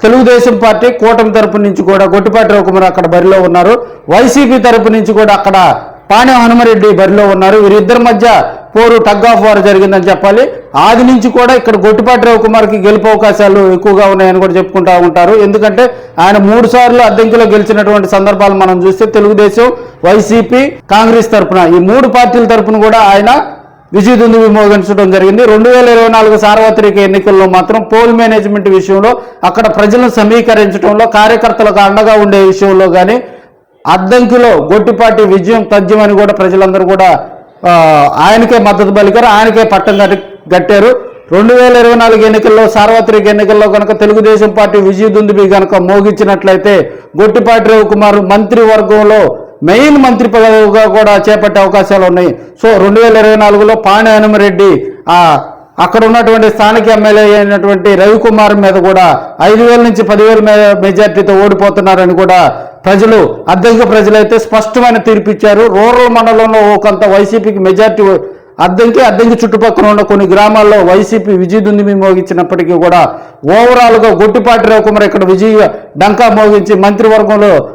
Telugu Desam party కూటమి తరపు నుంచి కూడా గొట్టిపాటి రవికుమార్ అక్కడ బరిలో ఉన్నారు. వైసీపీ తరపు నుంచి కూడా అక్కడ పాణ్యం హనుమరెడ్డి బరిలో ఉన్నారు. వీరిద్దరి మధ్య పోరు టగ్ ఆఫ్ వార్ జరిగిందని చెప్పాలి. ఆది నుంచి కూడా ఇక్కడ గొట్టిపాటి రవికుమార్కి గెలుపు అవకాశాలు ఎక్కువగా ఉన్నాయని కూడా చెప్పుకుంటూ ఉంటారు. ఎందుకంటే ఆయన 3 సార్లు అద్దెంకిలో గెలిచినటువంటి సందర్భాలు మనం చూస్తే తెలుగుదేశం, వైసీపీ, కాంగ్రెస్ తరపున ఈ 3 పార్టీల తరపున కూడా ఆయన విజయదుందుబి మోగించడం జరిగింది. 2024 సార్వత్రిక ఎన్నికల్లో మాత్రం పోల్ మేనేజ్మెంట్ విషయంలో అక్కడ ప్రజలను సమీకరించడంలో కార్యకర్తలకు అండగా ఉండే విషయంలో కానీ అద్దంకిలో గొట్టిపాటి విజయం తథ్యమని కూడా ప్రజలందరూ కూడా ఆయనకే మద్దతు పలికారు, ఆయనకే పట్టం కట్టారు. 2024 ఎన్నికల్లో సార్వత్రిక ఎన్నికల్లో కనుక తెలుగుదేశం పార్టీ విజయదుందుబి కనుక మోగించినట్లయితే గొట్టిపాటి రవికుమార్ మంత్రివర్గంలో మెయిన్ మంత్రి పదవిగా కూడా చేపట్టే అవకాశాలు ఉన్నాయి. సో 2024లో పాణ్యం హనుమరెడ్డి అక్కడ ఉన్నటువంటి స్థానిక ఎమ్మెల్యే అయినటువంటి రవికుమార్ మీద కూడా 5,000 నుంచి 10,000 మెజార్టీతో ఓడిపోతున్నారని కూడా ప్రజలు అద్దెంకి ప్రజలైతే స్పష్టమైన తీర్పిచ్చారు. రూరల్ మండలంలో కొంత వైసీపీకి మెజార్టీ అద్దెంకి చుట్టుపక్కల ఉన్న కొన్ని గ్రామాల్లో వైసీపీ విజయదుందుబి మోగించినప్పటికీ కూడా ఓవరాల్గా గొట్టిపాటి రవికుమార్ ఇక్కడ విజయ డంకా మోగించి మంత్రివర్గంలో